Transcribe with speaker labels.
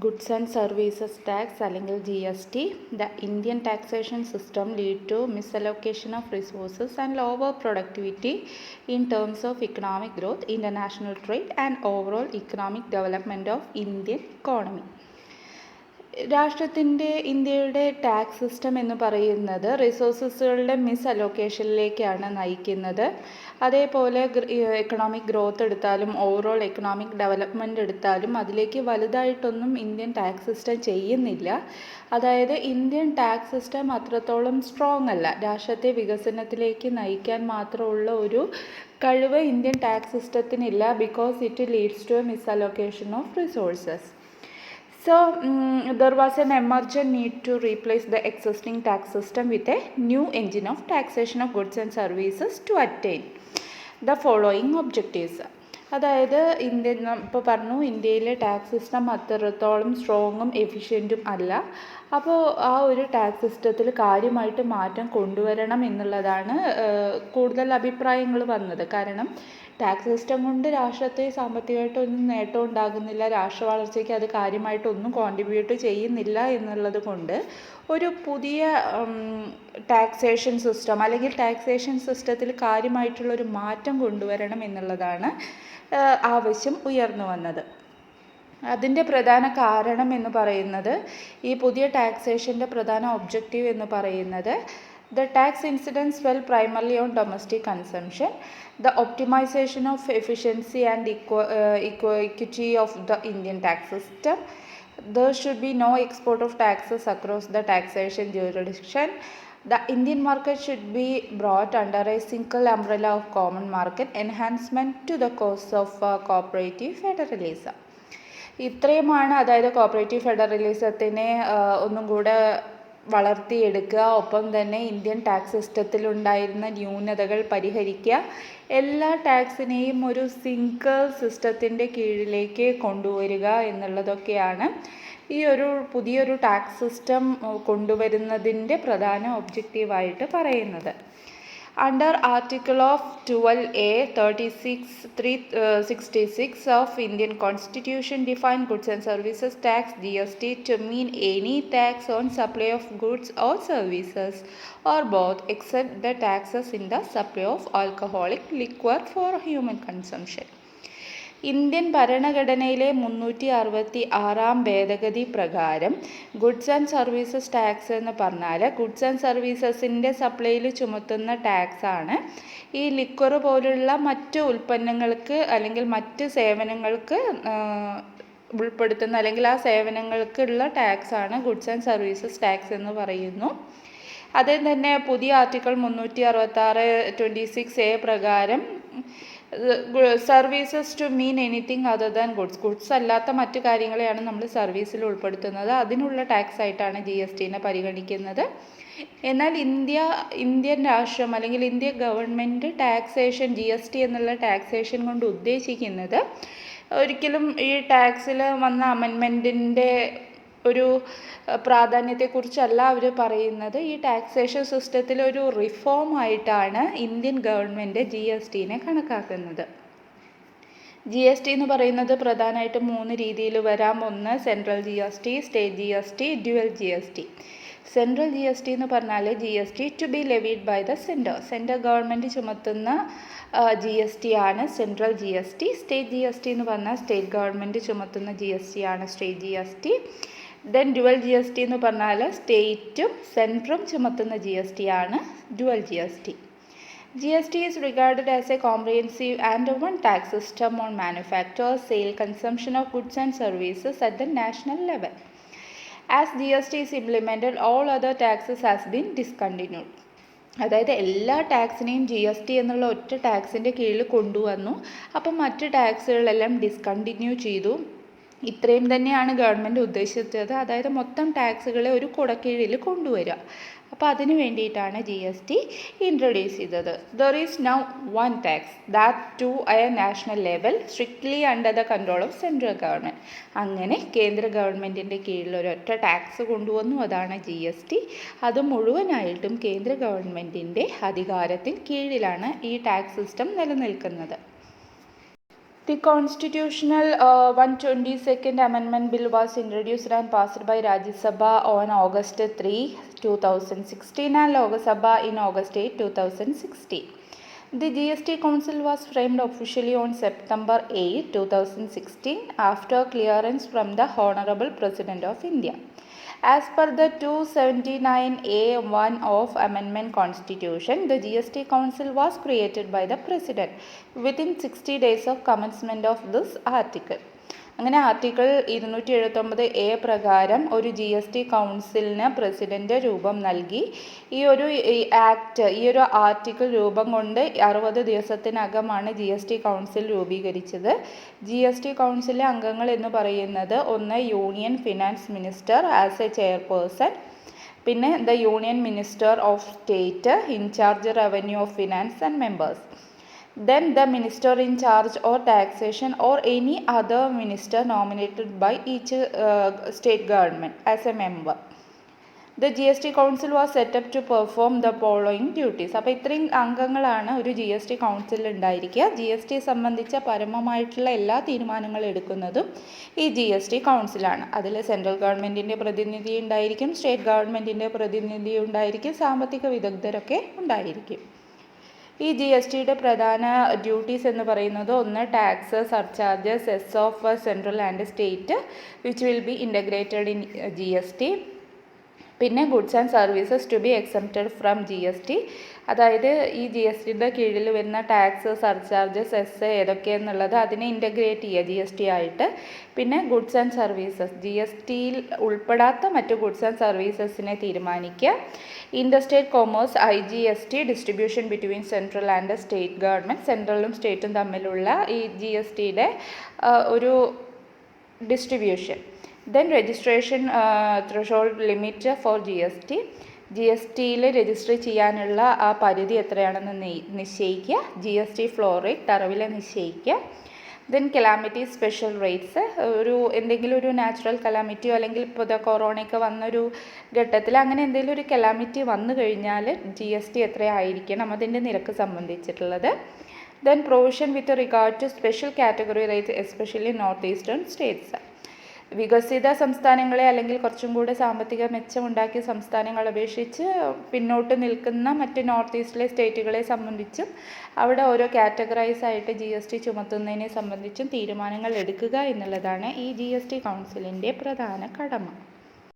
Speaker 1: Goods and Services Tax അല്ലെങ്കിൽ GST, the Indian taxation system lead to misallocation of resources and lower productivity in terms of economic growth, international trade and overall economic development of Indian economy. ഇന്ത്യയുടെ tax system എന്ന് പറയുന്നത് റിസോഴ്സസുകളുടെ മിസ് അലോക്കേഷനിലേക്കാണ് നയിക്കുന്നത്. അതേപോലെ economic growth എടുത്താലും overall economic development എടുത്താലും അതിലേക്ക് വലുതായിട്ടൊന്നും ഇന്ത്യൻ ടാക്സ് സിസ്റ്റം ചെയ്യുന്നില്ല. അതായത് ഇന്ത്യൻ ടാക്സ് സിസ്റ്റം അത്രത്തോളം സ്ട്രോങ് അല്ല. രാഷ്ട്രത്തെ വികസനത്തിലേക്ക് നയിക്കാൻ മാത്രമുള്ള ഒരു കഴിവ് ഇന്ത്യൻ ടാക്സ് സിസ്റ്റത്തിനില്ല. Because it leads to a misallocation of resources. So, there was an emergent need to replace the existing tax system with a new engine of taxation of goods and services to attain the following objectives. അതായത് ഇപ്പോൾ പറഞ്ഞു ഇന്ത്യയിലെ tax system അത്രത്തോളം സ്ട്രോങ്ങും എഫിഷ്യൻറ്റും അല്ല. അപ്പോൾ ആ ഒരു tax സിസ്റ്റത്തിൽ കാര്യമായിട്ട് മാറ്റം കൊണ്ടുവരണം എന്നുള്ളതാണ് കൂടുതൽ അഭിപ്രായങ്ങൾ വന്നത്. കാരണം ടാക്സ് സിസ്റ്റം കൊണ്ട് രാഷ്ട്രത്തെ സാമ്പത്തികമായിട്ടൊന്നും നേട്ടം ഉണ്ടാകുന്നില്ല, രാഷ്ട്ര വളർച്ചയ്ക്ക് അത് കാര്യമായിട്ടൊന്നും കോൺട്രിബ്യൂട്ട് ചെയ്യുന്നില്ല എന്നുള്ളത് കൊണ്ട് ഒരു പുതിയ ടാക്സേഷൻ സിസ്റ്റം അല്ലെങ്കിൽ ടാക്സേഷൻ സിസ്റ്റത്തിൽ കാര്യമായിട്ടുള്ളൊരു മാറ്റം കൊണ്ടുവരണം എന്നുള്ളതാണ് ആവശ്യം ഉയർന്നു വന്നത്. അതിൻ്റെ പ്രധാന കാരണം എന്ന് പറയുന്നത്, ഈ പുതിയ ടാക്സേഷൻ്റെ പ്രധാന ഒബ്ജക്റ്റീവ് എന്ന് പറയുന്നത് the tax incidence fell primarily on domestic consumption, the optimization of efficiency and equity of the Indian tax system. There should be no export of taxes across the taxation jurisdiction. The Indian market should be brought under a single umbrella of common market, enhancement to the cause of cooperative federalism. ഇത്രയുമാണ്, അതായത് cooperative ഫെഡറലിസത്തിനെ ഒന്നും കൂടെ വളർത്തിയെടുക്കുക, ഒപ്പം തന്നെ Indian tax സിസ്റ്റത്തിലുണ്ടായിരുന്ന ന്യൂനതകൾ പരിഹരിക്കുക, എല്ലാ ടാക്സിനെയും ഒരു സിംഗിൾ സിസ്റ്റത്തിൻ്റെ കീഴിലേക്ക് കൊണ്ടുവരിക എന്നുള്ളതൊക്കെയാണ് ഈ ഒരു പുതിയൊരു ടാക്സ് സിസ്റ്റം കൊണ്ടുവരുന്നതിൻ്റെ പ്രധാന ഒബ്ജക്റ്റീവായിട്ട് പറയുന്നത്. Under Article of 12A 366 of Indian Constitution define goods and services tax GST to mean any tax on supply of goods or services or both except the taxes in the supply of alcoholic liquor for human consumption. Indian ഭരണഘടനയിലെ 366 ഭേദഗതി പ്രകാരം goods and services tax എന്ന് പറഞ്ഞാൽ goods and സർവീസസിൻ്റെ സപ്ലൈയിൽ ചുമത്തുന്ന ടാക്സാണ്. ഈ liquor പോലുള്ള മറ്റ് ഉൽപ്പന്നങ്ങൾക്ക് അല്ലെങ്കിൽ മറ്റ് സേവനങ്ങൾക്ക് ഉൾപ്പെടുത്തുന്ന അല്ലെങ്കിൽ ആ സേവനങ്ങൾക്കുള്ള ടാക്സാണ് ഗുഡ്സ് ആൻഡ് സർവീസസ് ടാക്സ് എന്ന് പറയുന്നു. അതിൽ തന്നെ പുതിയ ആർട്ടിക്കിൾ 366(26)A പ്രകാരം services to mean anything other than goods അല്ലാത്ത മറ്റു കാര്യങ്ങളെയാണ് നമ്മൾ സർവീസിൽ ഉൾപ്പെടുത്തുന്നത്. അതിനുള്ള ടാക്സ് ആയിട്ടാണ് GSTനെ പരിഗണിക്കുന്നത്. എന്നാൽ ഇന്ത്യൻ രാഷ്ട്രം അല്ലെങ്കിൽ ഇന്ത്യ ഗവൺമെൻറ് ടാക്സേഷൻ GST എന്നുള്ള ടാക്സേഷൻ കൊണ്ട് ഉദ്ദേശിക്കുന്നത് ഒരിക്കലും ഈ ടാക്സിൽ വന്ന അമെൻമെൻറ്റിൻ്റെ ഒരു പ്രാധാന്യത്തെക്കുറിച്ചല്ല അവർ പറയുന്നത്. ഈ ടാക്സേഷൻ സിസ്റ്റത്തിൽ ഒരു റിഫോം ആയിട്ടാണ് ഇന്ത്യൻ ഗവൺമെൻറ് GSTനെ കണക്കാക്കുന്നത്. GST എന്ന് പറയുന്നത് പ്രധാനമായിട്ടും 3 രീതിയിൽ വരാം. ഒന്ന് central GST, state GST, dual GST. Central GST എന്ന് പറഞ്ഞാൽ GST to be levied by the centre government ചുമത്തുന്ന GST ആണ് സെൻട്രൽ GST. സ്റ്റേറ്റ് GST എന്ന് പറഞ്ഞാൽ സ്റ്റേറ്റ് ഗവൺമെൻറ് ചുമത്തുന്ന GST ആണ് state GST. Then dual GST എന്ന് പറഞ്ഞാൽ സ്റ്റേറ്റും സെൻട്രും ചുമത്തുന്ന GST ആണ് dual GST. GST is regarded as a comprehensive and one tax system on manufacture, sale, consumption of goods and services at the national level. As GST is implemented, all other taxes has been discontinued. അതായത് എല്ലാ ടാക്സിനെയും GST എന്നുള്ള ഒറ്റ ടാക്സിൻ്റെ കീഴിൽ കൊണ്ടുവന്നു. അപ്പം മറ്റ് ടാക്സുകളെല്ലാം discontinue ചെയ്തു. ഇത്രയും തന്നെയാണ് ഗവൺമെൻറ് ഉദ്ദേശിച്ചത്. അതായത് മൊത്തം ടാക്സുകളെ ഒരു കുടക്കീഴിൽ കൊണ്ടുവരിക. അപ്പോൾ അതിന് വേണ്ടിയിട്ടാണ് GST ഇൻട്രൊഡ്യൂസ് ചെയ്തത്. There is now one tax that to a national level strictly under the control of central government. അങ്ങനെ കേന്ദ്ര ഗവൺമെൻറ്റിൻ്റെ കീഴിൽ ഒരൊറ്റ ടാക്സ് കൊണ്ടുവന്നു, അതാണ് GST. അത് മുഴുവനായിട്ടും കേന്ദ്ര ഗവൺമെൻറ്റിൻ്റെ അധികാരത്തിന് കീഴിലാണ് ഈ ടാക്സ് സിസ്റ്റം നിലനിൽക്കുന്നത്. The Constitutional 122nd Amendment Bill was introduced and passed by Rajya Sabha on August 3, 2016 and Lok Sabha in August 8, 2016. The GST Council was framed officially on September 8, 2016 after clearance from the Honorable President of India. As per the 279A(1) of Amendment Constitution, the GST Council was created by the President within 60 days of commencement of this article. അങ്ങനെ article 279A പ്രകാരം ഒരു GST കൗൺസിലിന് president രൂപം നൽകി. ഈ ഒരു article രൂപം കൊണ്ട് 60 ദിവസത്തിനകമാണ് GST കൗൺസിൽ രൂപീകരിച്ചത്. GST കൗൺസിലിലെ അംഗങ്ങൾ എന്ന് പറയുന്നത് ഒന്ന് union finance minister as a chairperson, പിന്നെ the union minister of state in charge revenue of finance and members. Then the minister in charge or taxation or any other minister nominated by each state government as a member. The GST Council was set up to perform the following duties. അപ്പോൾ ഇത്രയും അംഗങ്ങളാണ് ഒരു GST കൗൺസിലിൽ ഉണ്ടായിരിക്കുക. GST സംബന്ധിച്ച പരമമായിട്ടുള്ള എല്ലാ തീരുമാനങ്ങളും എടുക്കുന്നതും ഈ GST കൗൺസിലാണ്. അതിൽ സെൻട്രൽ ഗവൺമെൻറ്റിൻ്റെ പ്രതിനിധി ഉണ്ടായിരിക്കും, സ്റ്റേറ്റ് ഗവൺമെൻറ്റിൻ്റെ പ്രതിനിധി ഉണ്ടായിരിക്കും, സാമ്പത്തിക വിദഗ്ധരൊക്കെ ഉണ്ടായിരിക്കും. ഈ GSTയുടെ പ്രധാന ഡ്യൂട്ടീസ് എന്ന് പറയുന്നത് ഒന്ന് tax, surcharge, cess of central and state which will be integrated in GST. പിന്നെ goods and services to be exempted from GST. അതായത് ഈ GSTയുടെ കീഴിൽ വരുന്ന ടാക്സ്, സർചാർജ്, സെസ് ഏതൊക്കെയെന്നുള്ളത് അതിനെ ഇൻ്റഗ്രേറ്റ് ചെയ്യുക GST ആയിട്ട്. പിന്നെ ഗുഡ്സ് ആൻഡ് സർവീസസ്, GSTയിൽ ഉൾപ്പെടാത്ത മറ്റു ഗുഡ്സ് ആൻഡ് സർവീസസിനെ തീരുമാനിക്കുക. Interstate commerce IGST distribution between central and state government, സെൻട്രലും സ്റ്റേറ്റും തമ്മിലുള്ള ഈ GSTയുടെ ഒരു distribution. Then registration threshold limit for GSTയിൽ രജിസ്റ്റർ ചെയ്യാനുള്ള ആ പരിധി എത്രയാണെന്ന് നിശ്ചയിക്കുക. GST ഫ്ലോർ റേറ്റ് തറവില നിശ്ചയിക്കുക. ദെൻ കലാമിറ്റി സ്പെഷ്യൽ റേറ്റ്സ്, എന്തെങ്കിലും ഒരു നാച്ചുറൽ കലാമിറ്റിയോ അല്ലെങ്കിൽ ഇപ്പോൾ കൊറോണയൊക്കെ വന്നൊരു ഘട്ടത്തിൽ അങ്ങനെ എന്തെങ്കിലും ഒരു കലാമിറ്റി വന്നു കഴിഞ്ഞാൽ GST എത്രയായിരിക്കണം അതിൻ്റെ നിരക്ക് സംബന്ധിച്ചിട്ടുള്ളത്. Then provision with regard to special category rates especially north eastern states. വികസിത സംസ്ഥാനങ്ങളെ അല്ലെങ്കിൽ കുറച്ചും കൂടെ സാമ്പത്തിക മെച്ചമുണ്ടാക്കിയ സംസ്ഥാനങ്ങളെ അപേക്ഷിച്ച് പിന്നോട്ട് നിൽക്കുന്ന മറ്റ് നോർത്ത് ഈസ്റ്റിലെ സ്റ്റേറ്റുകളെ സംബന്ധിച്ചും അവിടെ ഓരോ കാറ്റഗറൈസ് ആയിട്ട് GST ചുമത്തുന്നതിനെ സംബന്ധിച്ചും തീരുമാനങ്ങൾ എടുക്കുക എന്നുള്ളതാണ് ഈ GST കൗൺസിലിൻ്റെ പ്രധാന കടമ.